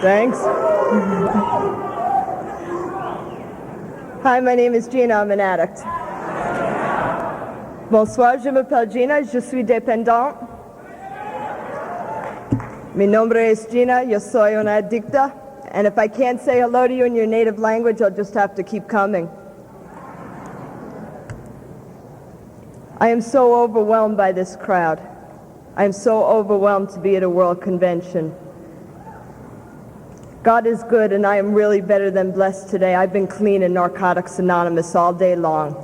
Thanks. Hi, my name is GINA. I'm an addict. Bonsoir, je m'appelle GINA. Je suis dépendant. Mi nombre es GINA. Yo soy una adicta. And if I can't say hello to you in your native language, I'll just have to keep coming. I am so overwhelmed by this crowd. I am so overwhelmed to be at a world convention. God is good, and I am really better than blessed today. I've been clean in Narcotics Anonymous all day long.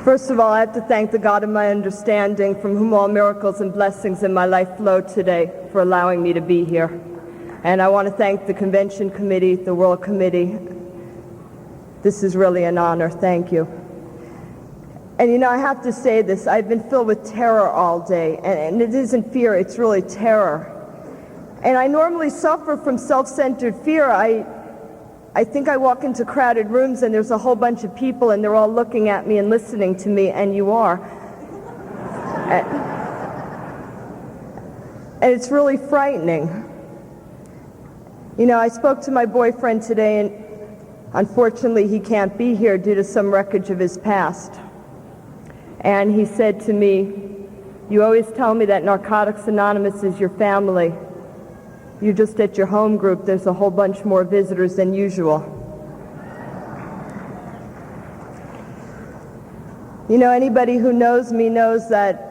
First of all, I have to thank the God of my understanding, from whom all miracles and blessings in my life flow today, for allowing me to be here. And I want to thank the Convention Committee, the World Committee. This is really an honor. Thank you. And you know, I have to say this, I've been filled with terror all day, and it isn't fear, it's really terror. And I normally suffer from self-centered fear. I think I walk into crowded rooms and there's a whole bunch of people and they're all looking at me and listening to me, and you are. And it's really frightening. You know, I spoke to my boyfriend today, and unfortunately he can't be here due to some wreckage of his past. And he said to me, "You always tell me that Narcotics Anonymous is your family. You're just at your home group. There's a whole bunch more visitors than usual." You know, anybody who knows me knows that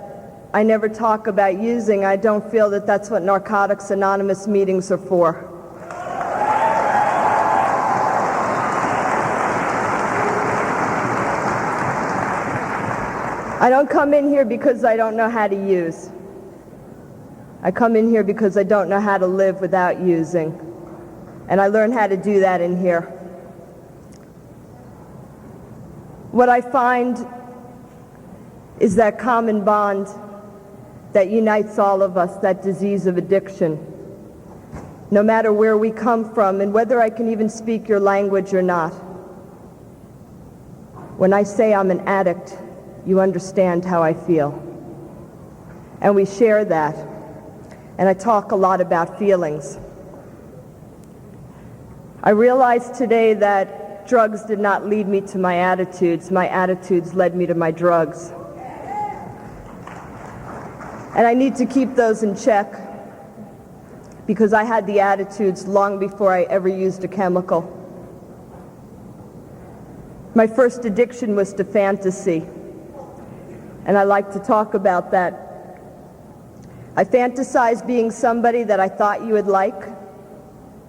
I never talk about using. I don't feel that that's what Narcotics Anonymous meetings are for. I don't come in here because I don't know how to use. I come in here because I don't know how to live without using. And I learned how to do that in here. What I find is that common bond that unites all of us, that disease of addiction. No matter where we come from and whether I can even speak your language or not. When I say I'm an addict, you understand how I feel. And we share that. And I talk a lot about feelings. I realized today that drugs did not lead me to my attitudes. My attitudes led me to my drugs. And I need to keep those in check, because I had the attitudes long before I ever used a chemical. My first addiction was to fantasy. And I like to talk about that. I fantasized being somebody that I thought you would like,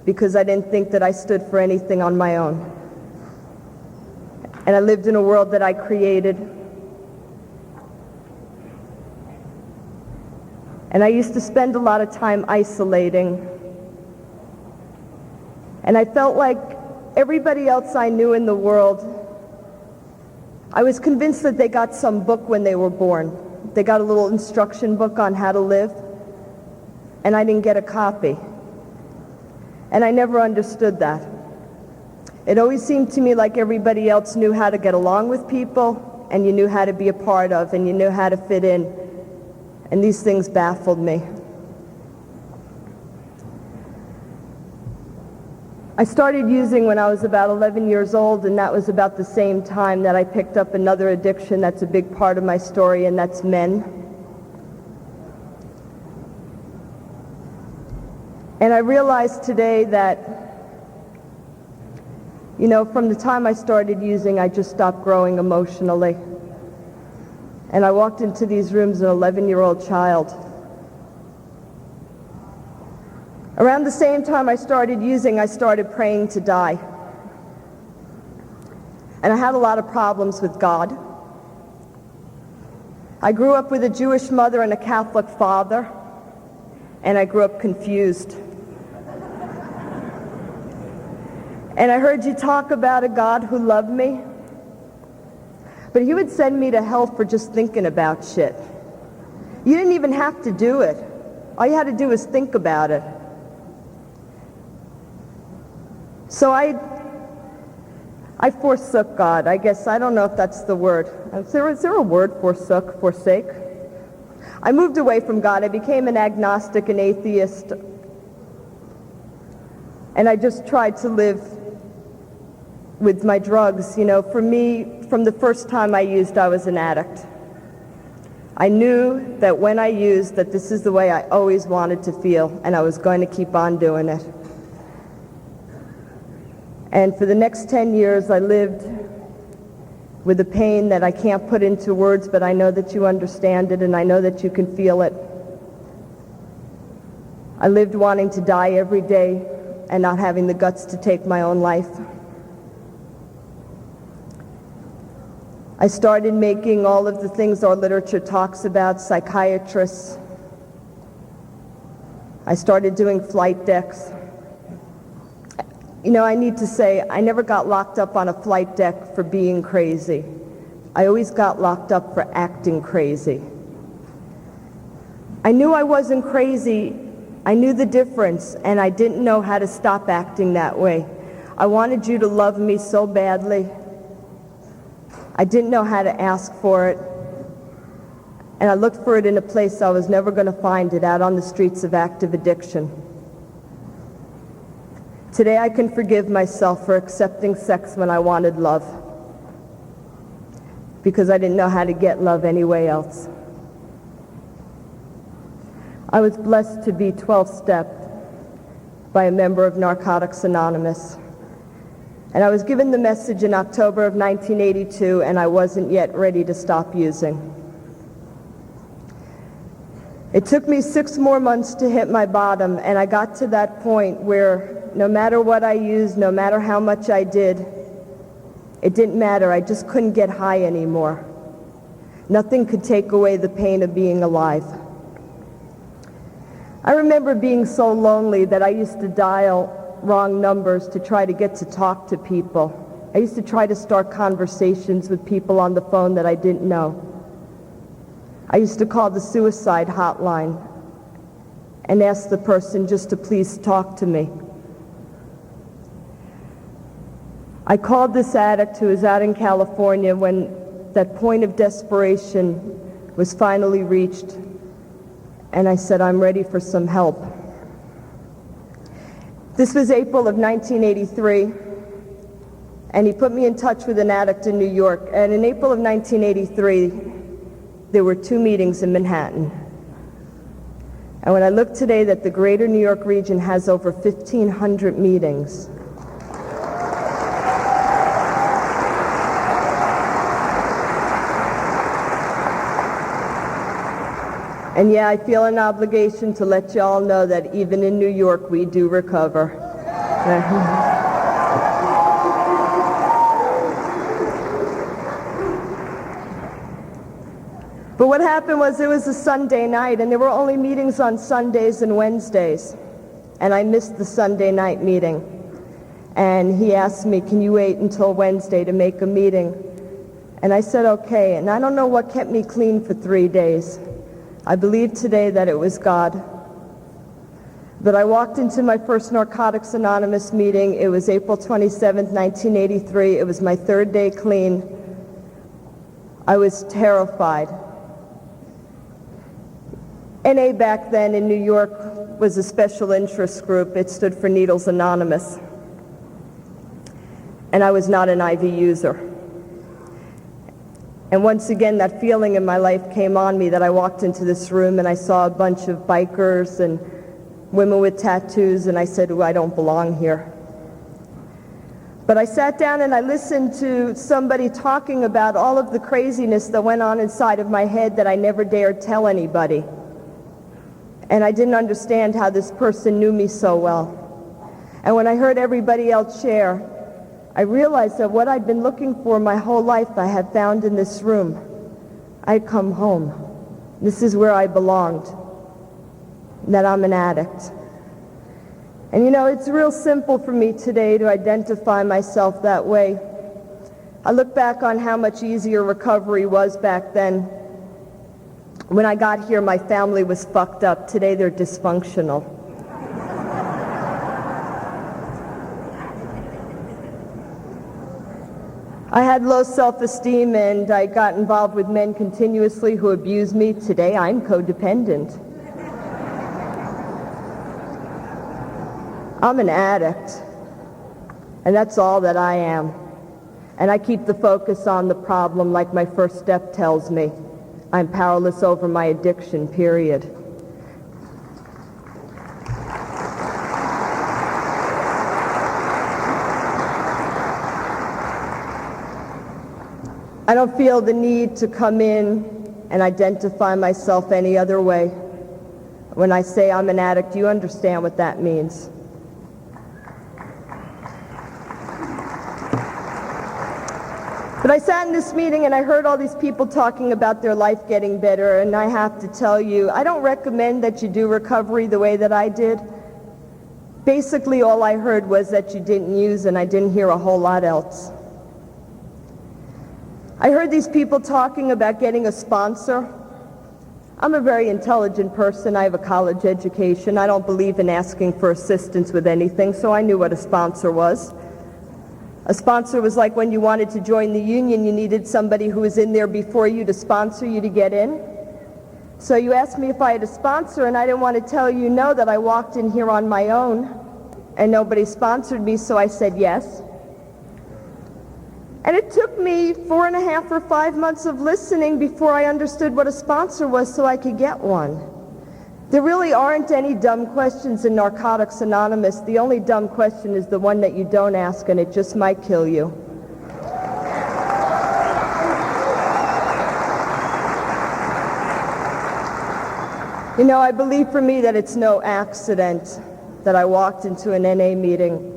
because I didn't think that I stood for anything on my own. And I lived in a world that I created. And I used to spend a lot of time isolating. And I felt like everybody else I knew in the world, I was convinced that they got some book when they were born. They got a little instruction book on how to live, and I didn't get a copy. And I never understood that. It always seemed to me like everybody else knew how to get along with people, and you knew how to be a part of, and you knew how to fit in. And these things baffled me. I started using when I was about 11 years old, and that was about the same time that I picked up another addiction that's a big part of my story, and that's men. And I realized today that, you know, from the time I started using, I just stopped growing emotionally. And I walked into these rooms an 11-year-old child. Around the same time I started using, I started praying to die. And I had a lot of problems with God. I grew up with a Jewish mother and a Catholic father, and I grew up confused. And I heard you talk about a God who loved me, but he would send me to hell for just thinking about shit. You didn't even have to do it. All you had to do was think about it. So I forsook God. I guess, I don't know if that's the word. Is there a word, forsook, forsake? I moved away from God. I became an agnostic, an atheist. And I just tried to live with my drugs. You know, for me, from the first time I used, I was an addict. I knew that when I used, that this is the way I always wanted to feel, and I was going to keep on doing it. And for the next 10 years, I lived with a pain that I can't put into words, but I know that you understand it, and I know that you can feel it. I lived wanting to die every day and not having the guts to take my own life. I started making all of the things our literature talks about, psychiatrists. I started doing flight decks. You know, I need to say, I never got locked up on a flight deck for being crazy. I always got locked up for acting crazy. I knew I wasn't crazy. I knew the difference, and I didn't know how to stop acting that way. I wanted you to love me so badly. I didn't know how to ask for it, and I looked for it in a place I was never going to find it, out on the streets of active addiction. Today I can forgive myself for accepting sex when I wanted love, because I didn't know how to get love anyway else. I was blessed to be 12-stepped by a member of Narcotics Anonymous. And I was given the message in October of 1982, and I wasn't yet ready to stop using. It took me 6 more months to hit my bottom, and I got to that point where no matter what I used, no matter how much I did, it didn't matter. I just couldn't get high anymore. Nothing could take away the pain of being alive. I remember being so lonely that I used to dial wrong numbers to try to get to talk to people. I used to try to start conversations with people on the phone that I didn't know. I used to call the suicide hotline and ask the person just to please talk to me. I called this addict who was out in California when that point of desperation was finally reached, and I said, I'm ready for some help. This was April of 1983, and he put me in touch with an addict in New York. And in April of 1983, there were 2 meetings in Manhattan. And when I look today that the greater New York region has over 1,500 meetings, and yeah, I feel an obligation to let you all know that even in New York, we do recover. But what happened was, it was a Sunday night, and there were only meetings on Sundays and Wednesdays. And I missed the Sunday night meeting. And he asked me, can you wait until Wednesday to make a meeting? And I said, okay. And I don't know what kept me clean for 3 days. I believe today that it was God. But I walked into my first Narcotics Anonymous meeting. It was April 27th, 1983. It was my 3rd day clean. I was terrified. NA back then in New York was a special interest group. It stood for Needles Anonymous. And I was not an IV user. And once again, that feeling in my life came on me, that I walked into this room and I saw a bunch of bikers and women with tattoos, and I said, oh, I don't belong here. But I sat down and I listened to somebody talking about all of the craziness that went on inside of my head that I never dared tell anybody. And I didn't understand how this person knew me so well. And when I heard everybody else share, I realized that what I'd been looking for my whole life I had found in this room. I'd come home. This is where I belonged. That I'm an addict. And you know, it's real simple for me today to identify myself that way. I look back on how much easier recovery was back then. When I got here, my family was fucked up. Today, they're dysfunctional. I had low self-esteem and I got involved with men continuously who abused me. Today I'm codependent. I'm an addict, and that's all that I am. And I keep the focus on the problem like my first step tells me. I'm powerless over my addiction, period. I don't feel the need to come in and identify myself any other way. When I say I'm an addict, you understand what that means. But I sat in this meeting and I heard all these people talking about their life getting better, and I have to tell you, I don't recommend that you do recovery the way that I did. Basically, all I heard was that you didn't use, and I didn't hear a whole lot else. I heard these people talking about getting a sponsor. I'm a very intelligent person. I have a college education. I don't believe in asking for assistance with anything, so I knew what a sponsor was. A sponsor was like when you wanted to join the union, you needed somebody who was in there before you to sponsor you to get in. So you asked me if I had a sponsor, and I didn't want to tell you no, that I walked in here on my own, and nobody sponsored me, so I said yes. And it took me 4.5 or 5 months of listening before I understood what a sponsor was so I could get one. There really aren't any dumb questions in Narcotics Anonymous. The only dumb question is the one that you don't ask, and it just might kill you. You know, I believe for me that it's no accident that I walked into an NA meeting.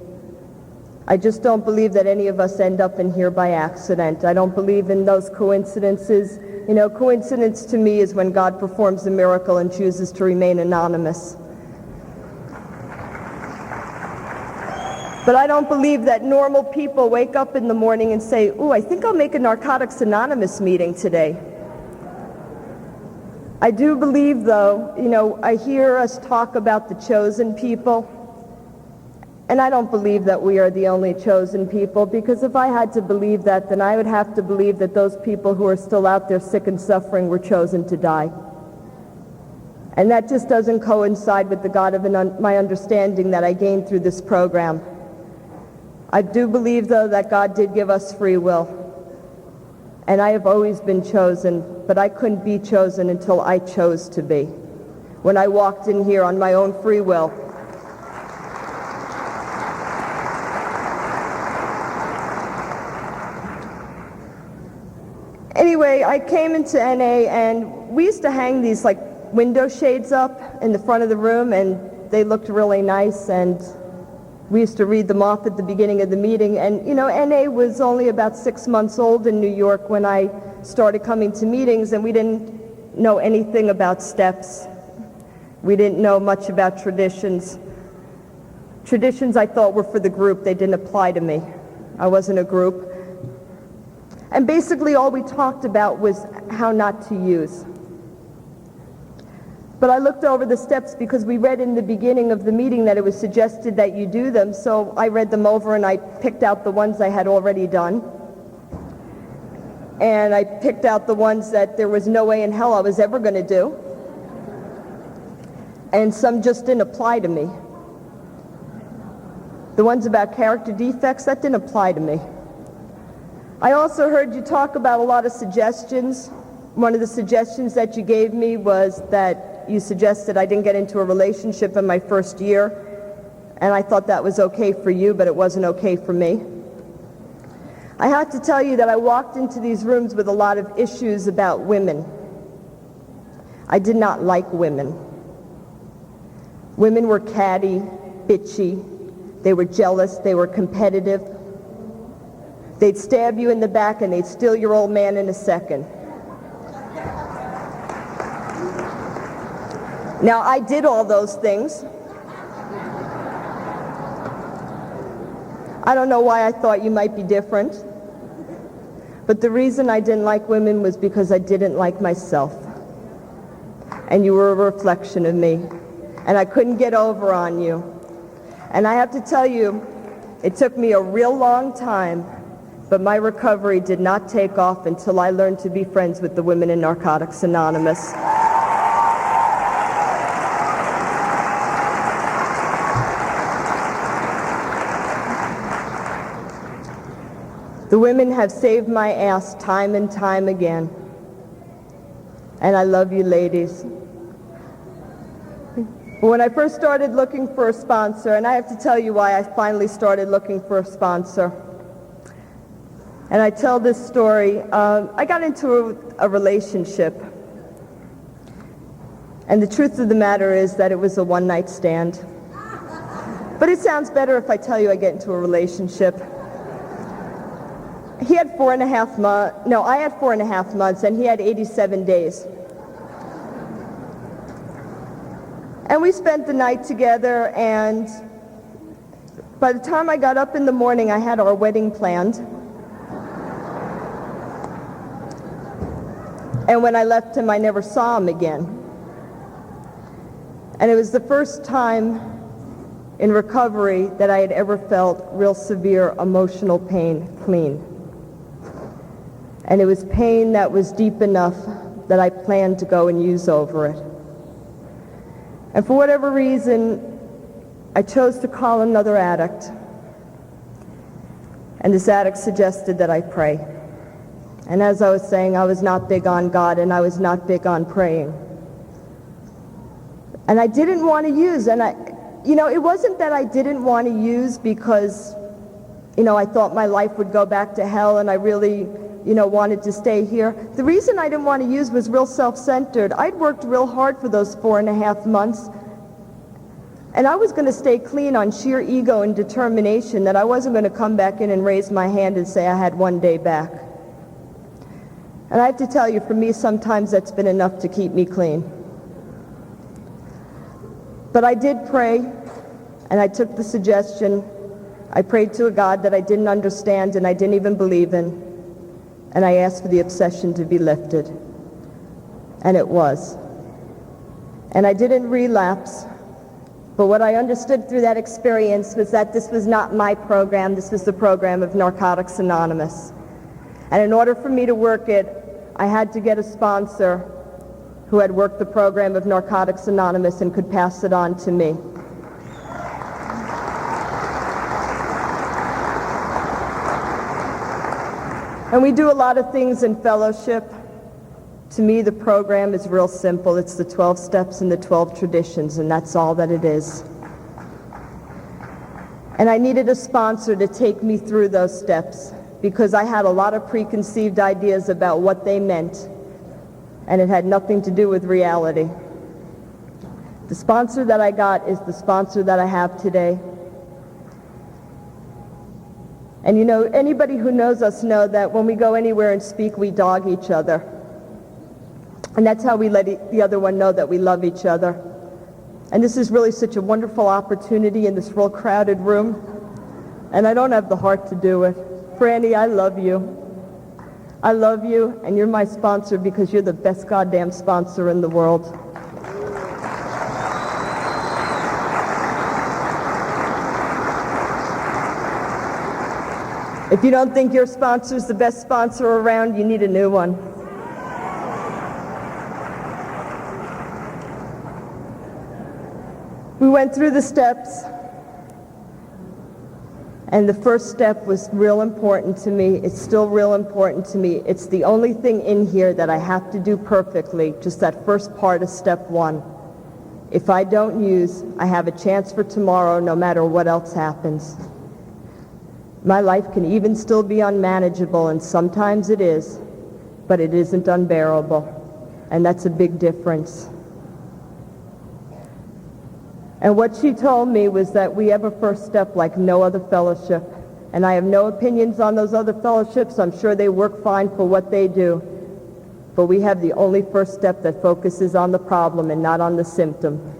I just don't believe that any of us end up in here by accident. I don't believe in those coincidences. You know, coincidence to me is when God performs a miracle and chooses to remain anonymous. But I don't believe that normal people wake up in the morning and say, ooh, I think I'll make a Narcotics Anonymous meeting today. I do believe, though, you know, I hear us talk about the chosen people. And I don't believe that we are the only chosen people, because if I had to believe that, then I would have to believe that those people who are still out there sick and suffering were chosen to die. And that just doesn't coincide with the God of my understanding that I gained through this program. I do believe, though, that God did give us free will. And I have always been chosen, but I couldn't be chosen until I chose to be. When I walked in here on my own free will. Anyway, I came into NA, and we used to hang these like window shades up in the front of the room, and they looked really nice, and we used to read them off at the beginning of the meeting. And you know, NA was only about 6 months old in New York when I started coming to meetings, and we didn't know anything about steps. We didn't know much about traditions. Traditions I thought were for the group. They didn't apply to me. I wasn't a group. And basically all we talked about was how not to use. But I looked over the steps because we read in the beginning of the meeting that it was suggested that you do them, so I read them over and I picked out the ones I had already done. And I picked out the ones that there was no way in hell I was ever going to do. And some just didn't apply to me. The ones about character defects, that didn't apply to me. I also heard you talk about a lot of suggestions. One of the suggestions that you gave me was that you suggested I didn't get into a relationship in my first year, and I thought that was okay for you, but it wasn't okay for me. I have to tell you that I walked into these rooms with a lot of issues about women. I did not like women. Women were catty, bitchy, they were jealous, they were competitive. They'd stab you in the back and they'd steal your old man in a second. Now, I did all those things. I don't know why I thought you might be different. But the reason I didn't like women was because I didn't like myself. And you were a reflection of me. And I couldn't get over on you. And I have to tell you, it took me a real long time But my recovery did not take off until I learned to be friends with the women in Narcotics Anonymous. The women have saved my ass time and time again. And I love you ladies. But when I first started looking for a sponsor, and I have to tell you why I finally started looking for a sponsor. And I tell this story. I got into a relationship. And the truth of the matter is that it was a one-night stand. But it sounds better if I tell you I get into a relationship. He had 4.5 months. No, I had 4.5 months, and he had 87 days. And we spent the night together, and by the time I got up in the morning, I had our wedding planned. And when I left him, I never saw him again. And it was the first time in recovery that I had ever felt real severe emotional pain clean. And it was pain that was deep enough that I planned to go and use over it. And for whatever reason, I chose to call another addict. And this addict suggested that I pray. And as I was saying, I was not big on God, and I was not big on praying. And I didn't want to use, and it wasn't that I didn't want to use because, I thought my life would go back to hell, and I really, wanted to stay here. The reason I didn't want to use was real self-centered. I'd worked real hard for those 4.5 months, and I was going to stay clean on sheer ego and determination that I wasn't going to come back in and raise my hand and say I had one day back. And I have to tell you, for me, sometimes that's been enough to keep me clean. But I did pray, and I took the suggestion. I prayed to a God that I didn't understand and I didn't even believe in. And I asked for the obsession to be lifted. And it was. And I didn't relapse. But what I understood through that experience was that this was not my program. This was the program of Narcotics Anonymous. And in order for me to work it, I had to get a sponsor who had worked the program of Narcotics Anonymous and could pass it on to me. And we do a lot of things in fellowship. To me, the program is real simple. It's the 12 steps and the 12 traditions, and that's all that it is. And I needed a sponsor to take me through those steps because I had a lot of preconceived ideas about what they meant, and it had nothing to do with reality. The sponsor that I got is the sponsor that I have today. And anybody who knows us know that when we go anywhere and speak, we dog each other. And that's how we let the other one know that we love each other. And this is really such a wonderful opportunity in this real crowded room. And I don't have the heart to do it. Franny, I love you. I love you, and you're my sponsor because you're the best goddamn sponsor in the world. If you don't think your sponsor's the best sponsor around, you need a new one. We went through the steps, and the first step was real important to me. It's still real important to me. It's the only thing in here that I have to do perfectly, just that first part of step 1. If I don't use, I have a chance for tomorrow no matter what else happens. My life can even still be unmanageable, and sometimes it is, but it isn't unbearable, and that's a big difference. And what she told me was that we have a first step like no other fellowship, and I have no opinions on those other fellowships. I'm sure they work fine for what they do, but we have the only first step that focuses on the problem and not on the symptom.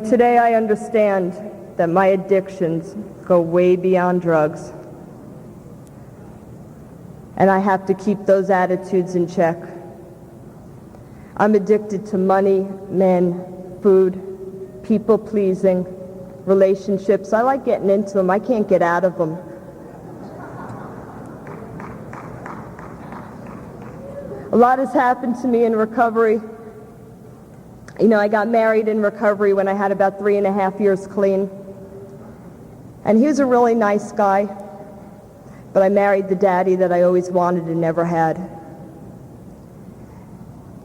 Today I understand that my addictions go way beyond drugs. And I have to keep those attitudes in check. I'm addicted to money, men, food, people-pleasing, relationships. I like getting into them. I can't get out of them. A lot has happened to me in recovery. You know, I got married in recovery when I had about 3.5 years clean. And he was a really nice guy, but I married the daddy that I always wanted and never had.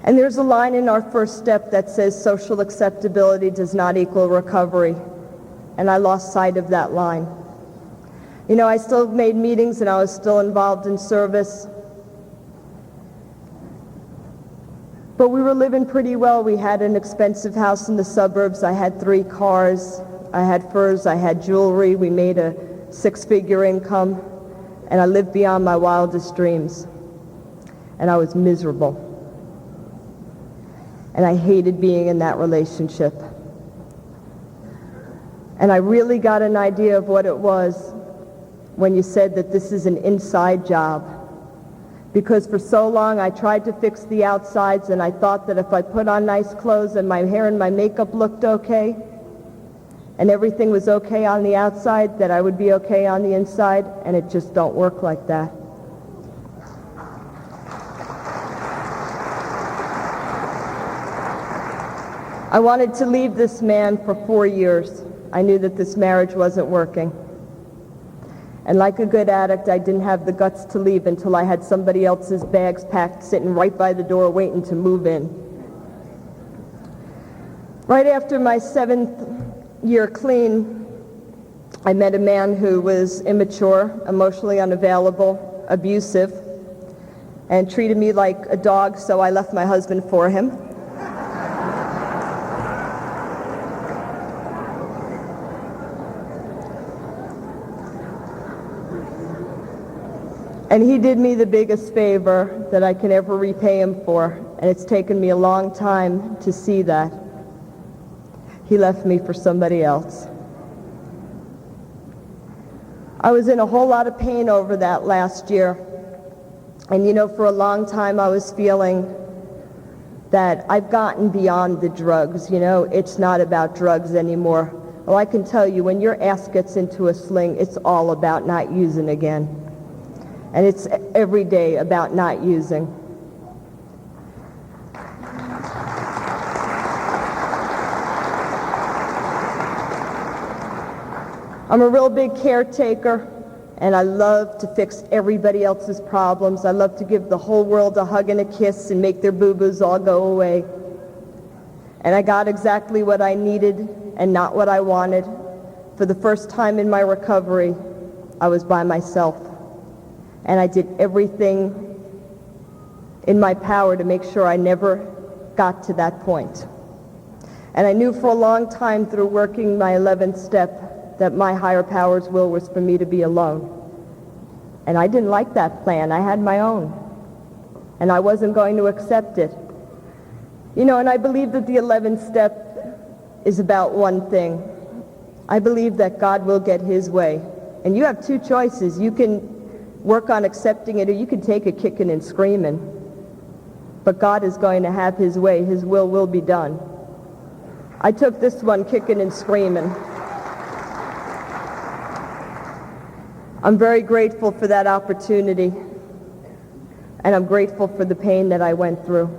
And there's a line in our first step that says social acceptability does not equal recovery. And I lost sight of that line. You know, I still made meetings and I was still involved in service. But we were living pretty well. We had an expensive house in the suburbs. I had 3 cars. I had furs. I had jewelry. We made a 6-figure income. And I lived beyond my wildest dreams. And I was miserable. And I hated being in that relationship. And I really got an idea of what it was when you said that this is an inside job. Because for so long I tried to fix the outsides, and I thought that if I put on nice clothes and my hair and my makeup looked okay, and everything was okay on the outside, that I would be okay on the inside, and it just don't work like that. I wanted to leave this man for 4 years. I knew that this marriage wasn't working. And like a good addict, I didn't have the guts to leave until I had somebody else's bags packed, sitting right by the door waiting to move in. Right after my 7th year clean, I met a man who was immature, emotionally unavailable, abusive, and treated me like a dog, so I left my husband for him. And he did me the biggest favor that I can ever repay him for, and it's taken me a long time to see that. He left me for somebody else. I was in a whole lot of pain over that last year. And you know, for a long time I was feeling that I've gotten beyond the drugs. You know, it's not about drugs anymore. Well, I can tell you, when your ass gets into a sling, it's all about not using again. And it's every day about not using. I'm a real big caretaker, and I love to fix everybody else's problems. I love to give the whole world a hug and a kiss and make their boo-boos all go away. And I got exactly what I needed and not what I wanted. For the first time in my recovery, I was by myself. And I did everything in my power to make sure I never got to that point. And I knew for a long time through working my 11th step that my higher power's will was for me to be alone. And I didn't like that plan. I had my own. And I wasn't going to accept it. You know, and I believe that the 11th step is about one thing. I believe that God will get his way. And you have 2 choices. You can work on accepting it, or you can take it kicking and screaming. But God is going to have his way. His will be done. I took this one kicking and screaming. I'm very grateful for that opportunity, and I'm grateful for the pain that I went through.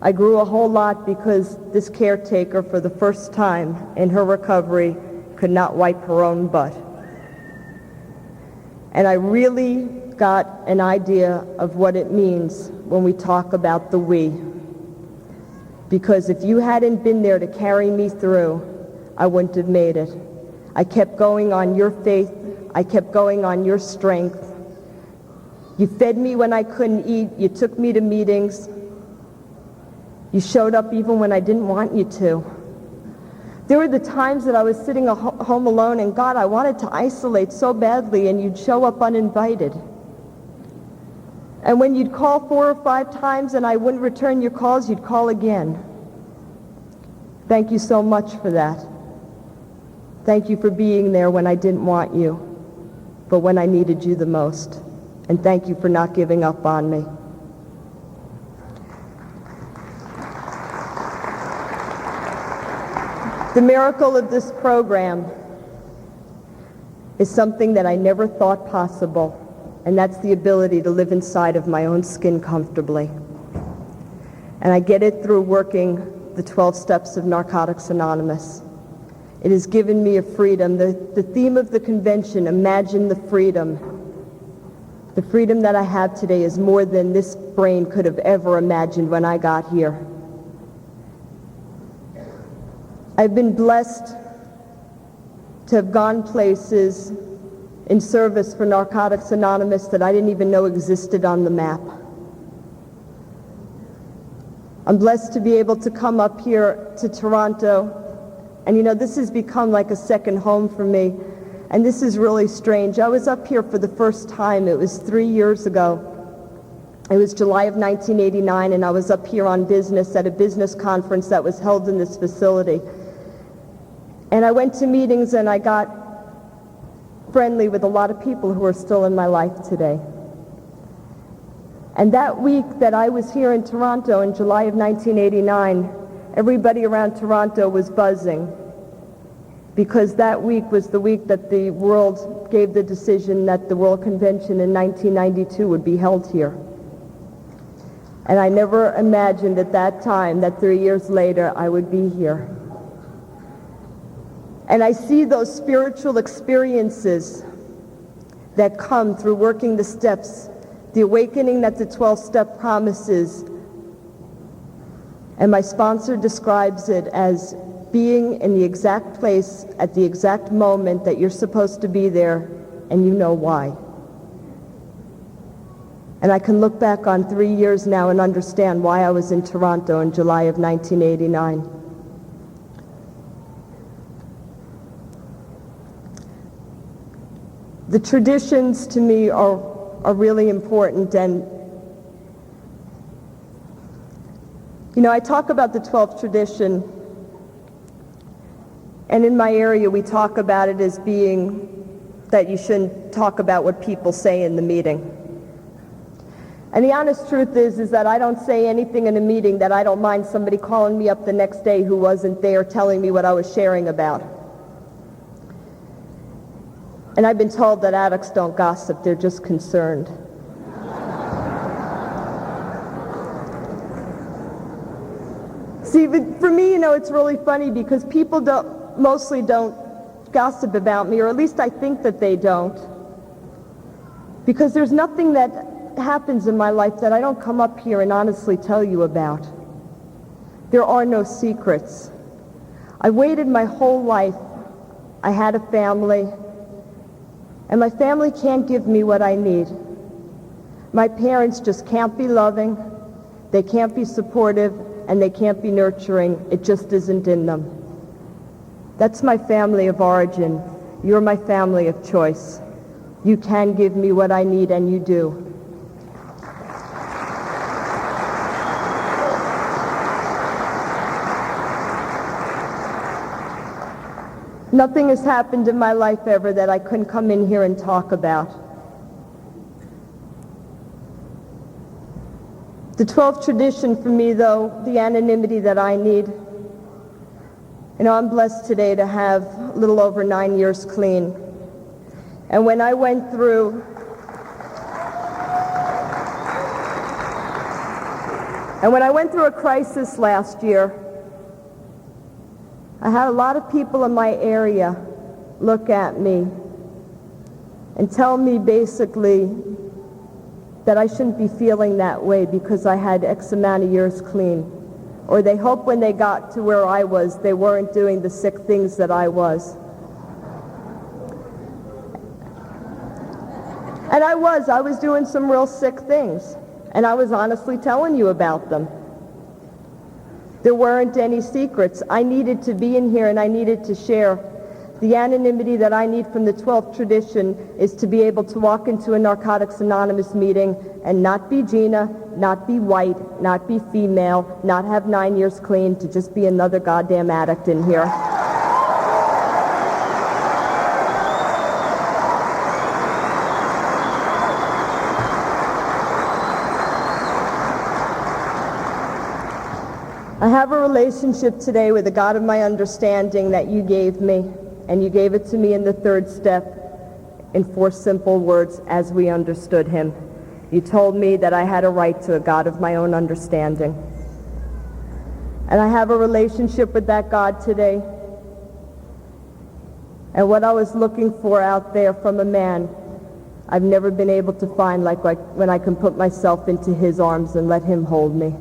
I grew a whole lot because this caretaker, for the first time in her recovery, could not wipe her own butt. And I really got an idea of what it means when we talk about the we. Because if you hadn't been there to carry me through, I wouldn't have made it. I kept going on your faith. I kept going on your strength. You fed me when I couldn't eat. You took me to meetings. You showed up even when I didn't want you to. There were the times that I was sitting home alone, and God, I wanted to isolate so badly, and you'd show up uninvited. And when you'd call 4 or 5 times and I wouldn't return your calls, you'd call again. Thank you so much for that. Thank you for being there when I didn't want you, but when I needed you the most. And thank you for not giving up on me. The miracle of this program is something that I never thought possible, and that's the ability to live inside of my own skin comfortably. And I get it through working the 12 steps of Narcotics Anonymous. It has given me a freedom. The theme of the convention, imagine the freedom. The freedom that I have today is more than this brain could have ever imagined when I got here. I've been blessed to have gone places in service for Narcotics Anonymous that I didn't even know existed on the map. I'm blessed to be able to come up here to Toronto, and you know, this has become like a second home for me, and this is really strange. I was up here for the first time. It was 3 years ago. It was July of 1989, and I was up here on business at a business conference that was held in this facility. And I went to meetings, and I got friendly with a lot of people who are still in my life today. And that week that I was here in Toronto in July of 1989, everybody around Toronto was buzzing, because that week was the week that the world gave the decision that the World Convention in 1992 would be held here. And I never imagined at that time that 3 years later I would be here. And I see those spiritual experiences that come through working the steps, the awakening that the 12-step promises. And my sponsor describes it as being in the exact place at the exact moment that you're supposed to be there, and you know why. And I can look back on 3 years now and understand why I was in Toronto in July of 1989. The traditions to me are really important, and you know, I talk about the 12th tradition, and in my area we talk about it as being that you shouldn't talk about what people say in the meeting. And the honest truth is that I don't say anything in a meeting that I don't mind somebody calling me up the next day who wasn't there telling me what I was sharing about. And I've been told that addicts don't gossip, they're just concerned. See, but for me, you know, it's really funny because people mostly don't gossip about me, or at least I think that they don't. Because there's nothing that happens in my life that I don't come up here and honestly tell you about. There are no secrets. I waited my whole life. I had a family. And my family can't give me what I need. My parents just can't be loving, they can't be supportive, and they can't be nurturing. It just isn't in them. That's my family of origin. You're my family of choice. You can give me what I need, and you do. Nothing has happened in my life ever that I couldn't come in here and talk about. The 12th tradition for me, though, the anonymity that I need. You know, I'm blessed today to have a little over 9 years clean. And when I went through a crisis last year, I had a lot of people in my area look at me and tell me basically that I shouldn't be feeling that way because I had X amount of years clean. Or they hope when they got to where I was, they weren't doing the sick things that I was. And I was doing some real sick things. And I was honestly telling you about them. There weren't any secrets. I needed to be in here and I needed to share. The anonymity that I need from the 12th tradition is to be able to walk into a Narcotics Anonymous meeting and not be GINA, not be white, not be female, not have 9 years clean, to just be another goddamn addict in here. I have a relationship today with the God of my understanding that you gave me, and you gave it to me in the third step in 4 simple words as we understood him. You told me that I had a right to a God of my own understanding. And I have a relationship with that God today. And what I was looking for out there from a man, I've never been able to find, like when I can put myself into his arms and let him hold me.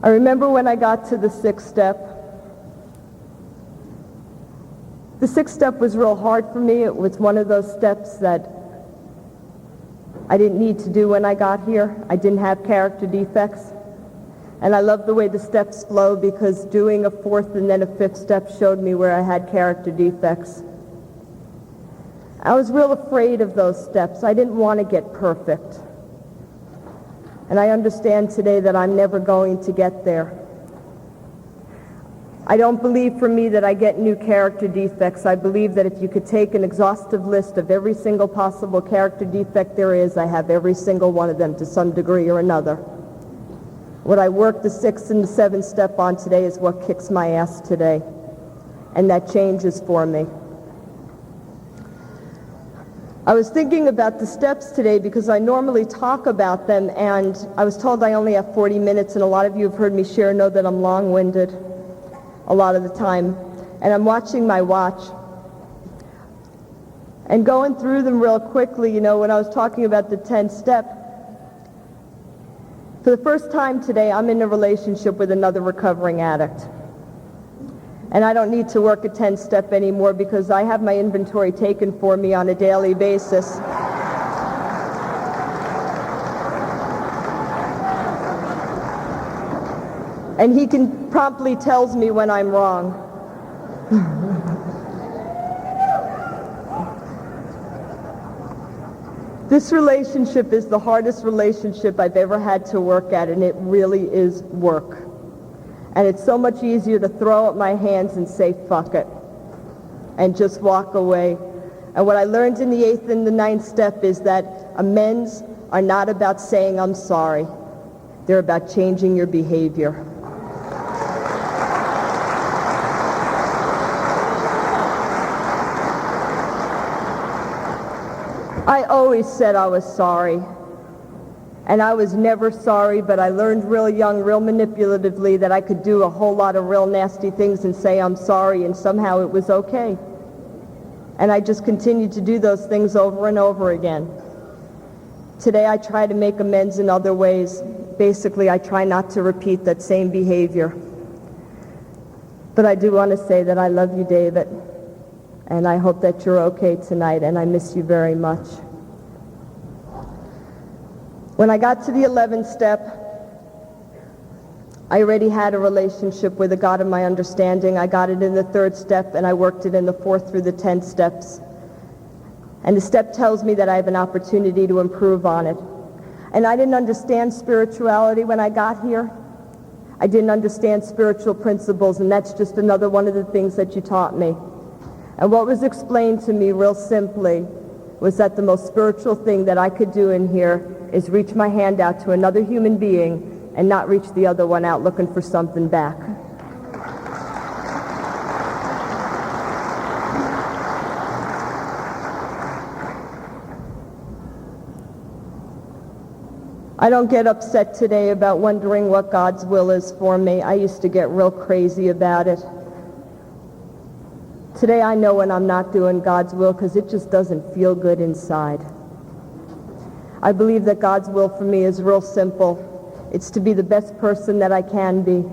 I remember when I got to the 6th step. The 6th step was real hard for me. It was one of those steps that I didn't need to do when I got here. I didn't have character defects. And I love the way the steps flow, because doing a 4th and then a 5th step showed me where I had character defects. I was real afraid of those steps. I didn't want to get perfect. And I understand today that I'm never going to get there. I don't believe for me that I get new character defects. I believe that if you could take an exhaustive list of every single possible character defect there is, I have every single one of them to some degree or another. What I work the 6th and the 7th step on today is what kicks my ass today. And that changes for me. I was thinking about the steps today because I normally talk about them, and I was told I only have 40 minutes, and a lot of you have heard me share know that I'm long-winded a lot of the time. And I'm watching my watch and going through them real quickly. You know, when I was talking about the 10th step, for the first time today, I'm in a relationship with another recovering addict. And I don't need to work a 10th step anymore because I have my inventory taken for me on a daily basis. And he can promptly tells me when I'm wrong. This relationship is the hardest relationship I've ever had to work at, and it really is work. And it's so much easier to throw up my hands and say, fuck it, and just walk away. And what I learned in the 8th and the 9th step is that amends are not about saying I'm sorry. They're about changing your behavior. I always said I was sorry. And I was never sorry, but I learned real young, real manipulatively, that I could do a whole lot of real nasty things and say I'm sorry, and somehow it was okay. And I just continued to do those things over and over again. Today I try to make amends in other ways. Basically, I try not to repeat that same behavior. But I do want to say that I love you, David, and I hope that you're okay tonight, and I miss you very much. When I got to the 11th step, I already had a relationship with the God of my understanding. I got it in the 3rd step, and I worked it in the 4th through the 10th steps. And the step tells me that I have an opportunity to improve on it. And I didn't understand spirituality when I got here. I didn't understand spiritual principles, and that's just another one of the things that you taught me. And what was explained to me real simply was that the most spiritual thing that I could do in here is reach my hand out to another human being and not reach the other one out looking for something back. I don't get upset today about wondering what God's will is for me. I used to get real crazy about it. Today I know when I'm not doing God's will because it just doesn't feel good inside. I believe that God's will for me is real simple. It's to be the best person that I can be.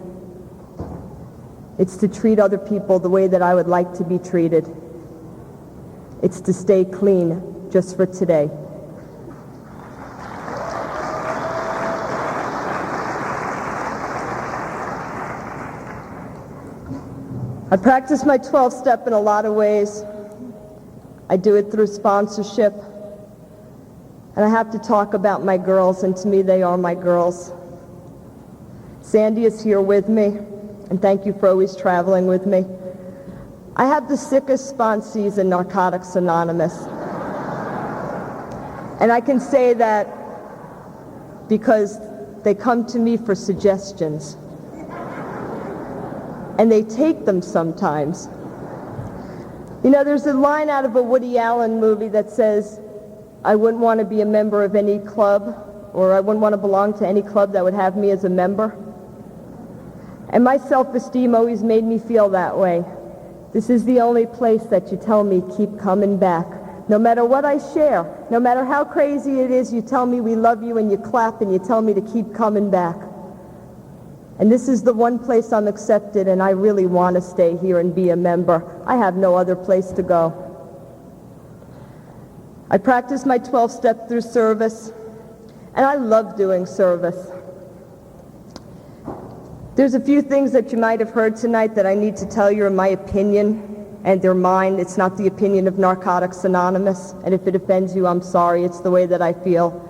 It's to treat other people the way that I would like to be treated. It's to stay clean just for today. I practice my 12th step in a lot of ways. I do it through sponsorship. And I have to talk about my girls, and to me they are my girls. Sandy is here with me, and thank you for always traveling with me. I have the sickest sponsees in Narcotics Anonymous. And I can say that because they come to me for suggestions. And they take them sometimes. You know, there's a line out of a Woody Allen movie that says, I wouldn't want to be a member of any club, or I wouldn't want to belong to any club that would have me as a member. And my self-esteem always made me feel that way. This is the only place that you tell me, keep coming back. No matter what I share, no matter how crazy it is, you tell me we love you and you clap and you tell me to keep coming back. And this is the one place I'm accepted, and I really want to stay here and be a member. I have no other place to go. I practice my 12-step through service, and I love doing service. There's a few things that you might have heard tonight that I need to tell you are my opinion, and they're mine. It's not the opinion of Narcotics Anonymous, and if it offends you, I'm sorry. It's the way that I feel.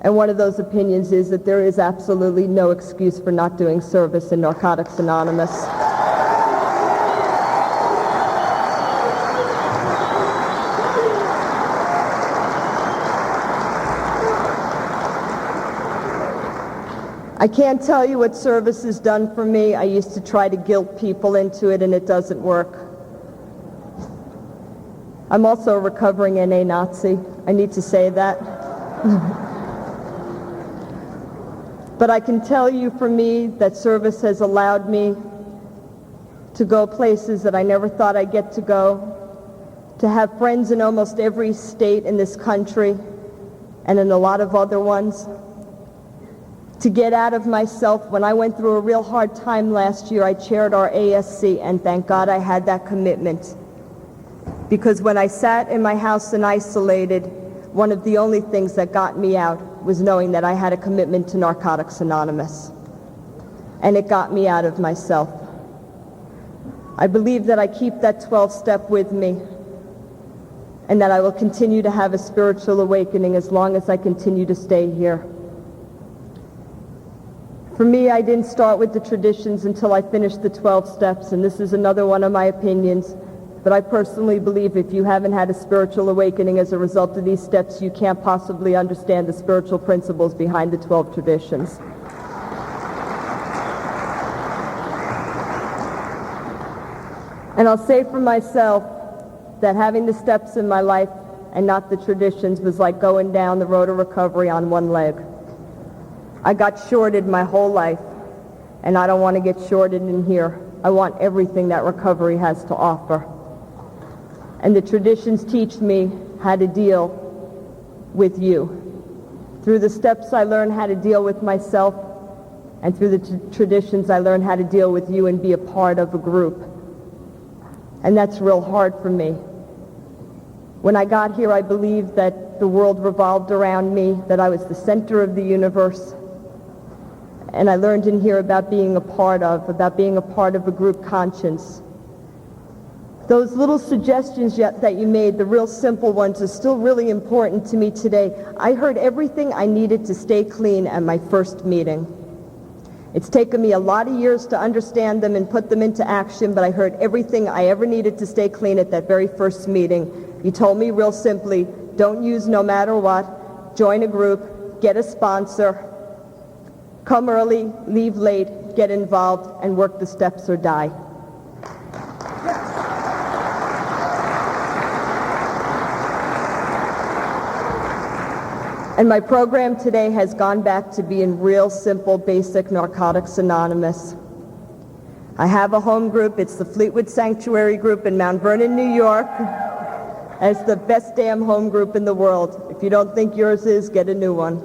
And one of those opinions is that there is absolutely no excuse for not doing service in Narcotics Anonymous. I can't tell you what service has done for me. I used to try to guilt people into it, and it doesn't work. I'm also a recovering NA Nazi. I need to say that. But I can tell you for me that service has allowed me to go places that I never thought I'd get to go, to have friends in almost every state in this country and in a lot of other ones, to get out of myself. When I went through a real hard time last year, I chaired our ASC, and thank God I had that commitment. Because when I sat in my house and isolated, one of the only things that got me out was knowing that I had a commitment to Narcotics Anonymous. And it got me out of myself. I believe that I keep that 12-step with me, and that I will continue to have a spiritual awakening as long as I continue to stay here. For me, I didn't start with the traditions until I finished the 12 steps, and this is another one of my opinions. But I personally believe if you haven't had a spiritual awakening as a result of these steps, you can't possibly understand the spiritual principles behind the 12 traditions. And I'll say for myself that having the steps in my life and not the traditions was like going down the road of recovery on one leg. I got shorted my whole life, and I don't want to get shorted in here. I want everything that recovery has to offer. And the traditions teach me how to deal with you. Through the steps, I learn how to deal with myself, and through the traditions, I learn how to deal with you and be a part of a group. And that's real hard for me. When I got here, I believed that the world revolved around me, that I was the center of the universe. And I learned in here about being a part of a group conscience. Those little suggestions that you made, the real simple ones, are still really important to me today. I heard everything I needed to stay clean at my first meeting. It's taken me a lot of years to understand them and put them into action, but I heard everything I ever needed to stay clean at that very first meeting. You told me real simply, don't use no matter what, join a group, get a sponsor, come early, leave late, get involved, and work the steps or die. And my program today has gone back to being real simple, basic Narcotics Anonymous. I have a home group. It's the Fleetwood Sanctuary Group in Mount Vernon, New York. And it's the best damn home group in the world. If you don't think yours is, get a new one.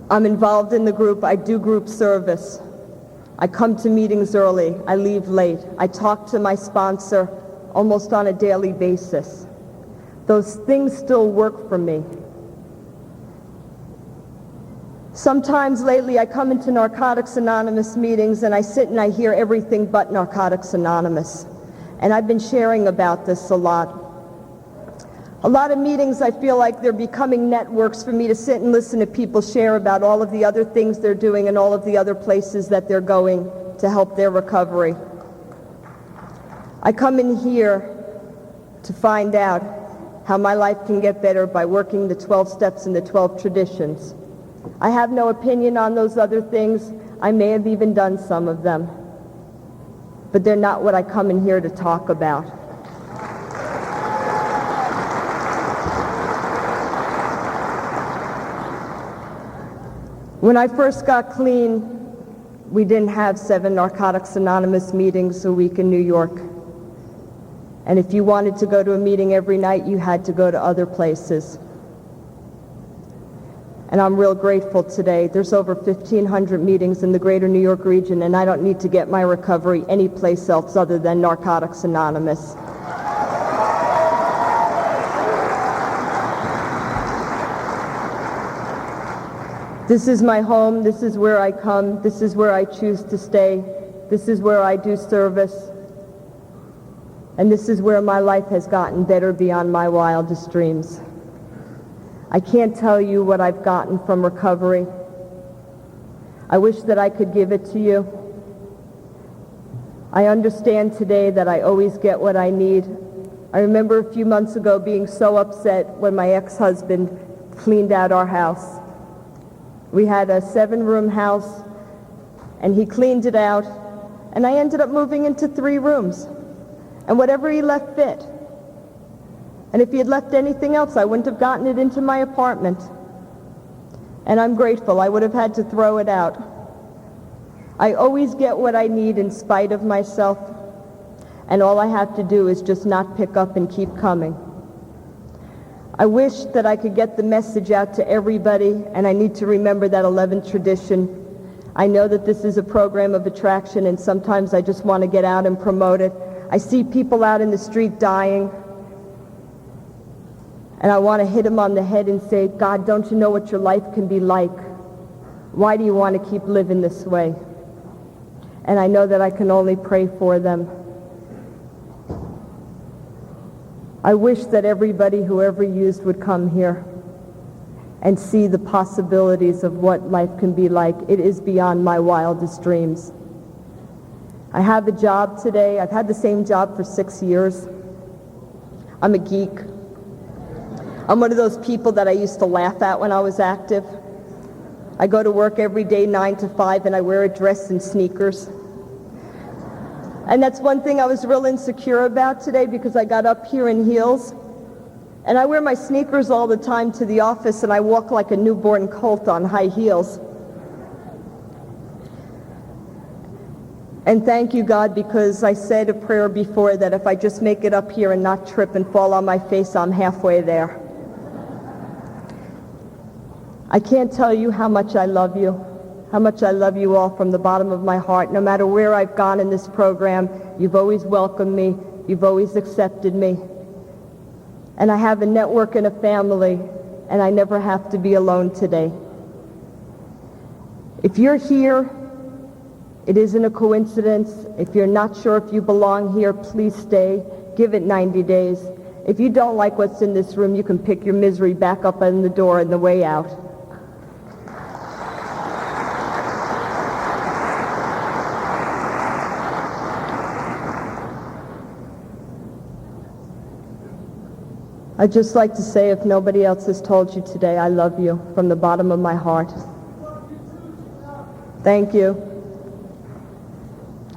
I'm involved in the group. I do group service. I come to meetings early. I leave late. I talk to my sponsor almost on a daily basis. Those things still work for me. Sometimes lately I come into Narcotics Anonymous meetings and I sit and I hear everything but Narcotics Anonymous. And I've been sharing about this a lot. A lot of meetings I feel like they're becoming networks for me to sit and listen to people share about all of the other things they're doing and all of the other places that they're going to help their recovery. I come in here to find out how my life can get better by working the 12 steps and the 12 traditions. I have no opinion on those other things. I may have even done some of them, but they're not what I come in here to talk about. When I first got clean, we didn't have 7 Narcotics Anonymous meetings a week in New York. And if you wanted to go to a meeting every night, you had to go to other places. And I'm real grateful today. There's over 1,500 meetings in the greater New York region, and I don't need to get my recovery anyplace else other than Narcotics Anonymous. This is my home. This is where I come. This is where I choose to stay. This is where I do service. And this is where my life has gotten better beyond my wildest dreams. I can't tell you what I've gotten from recovery. I wish that I could give it to you. I understand today that I always get what I need. I remember a few months ago being so upset when my ex-husband cleaned out our house. We had a 7-room house, and he cleaned it out, and I ended up moving into 3 rooms, and whatever he left fit. And if he had left anything else, I wouldn't have gotten it into my apartment. And I'm grateful. I would have had to throw it out. I always get what I need in spite of myself, and all I have to do is just not pick up and keep coming. I wish that I could get the message out to everybody, and I need to remember that 11th tradition. I know that this is a program of attraction, and sometimes I just want to get out and promote it. I see people out in the street dying, and I want to hit them on the head and say, God, don't you know what your life can be like? Why do you want to keep living this way? And I know that I can only pray for them. I wish that everybody who ever used would come here and see the possibilities of what life can be like. It is beyond my wildest dreams. I have a job today. I've had the same job for 6 years. I'm a geek. I'm one of those people that I used to laugh at when I was active. I go to work every day 9 to 5, and I wear a dress and sneakers. And that's one thing I was real insecure about today, because I got up here in heels. And I wear my sneakers all the time to the office, and I walk like a newborn colt on high heels. And thank you, God, because I said a prayer before that if I just make it up here and not trip and fall on my face, I'm halfway there. I can't tell you how much I love you. How much I love you all from the bottom of my heart. No matter where I've gone in this program, you've always welcomed me. You've always accepted me. And I have a network and a family, and I never have to be alone today. If you're here, it isn't a coincidence. If you're not sure if you belong here, please stay. Give it 90 days. If you don't like what's in this room, you can pick your misery back up on the door on the way out. I'd just like to say, if nobody else has told you today, I love you from the bottom of my heart. Thank you.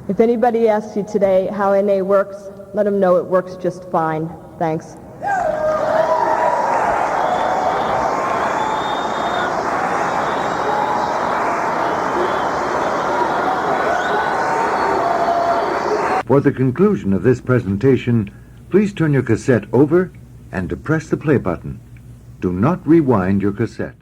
If anybody asks you today how NA works, let them know it works just fine. Thanks. For the conclusion of this presentation, please turn your cassette over and to press the play button. Do not rewind your cassette.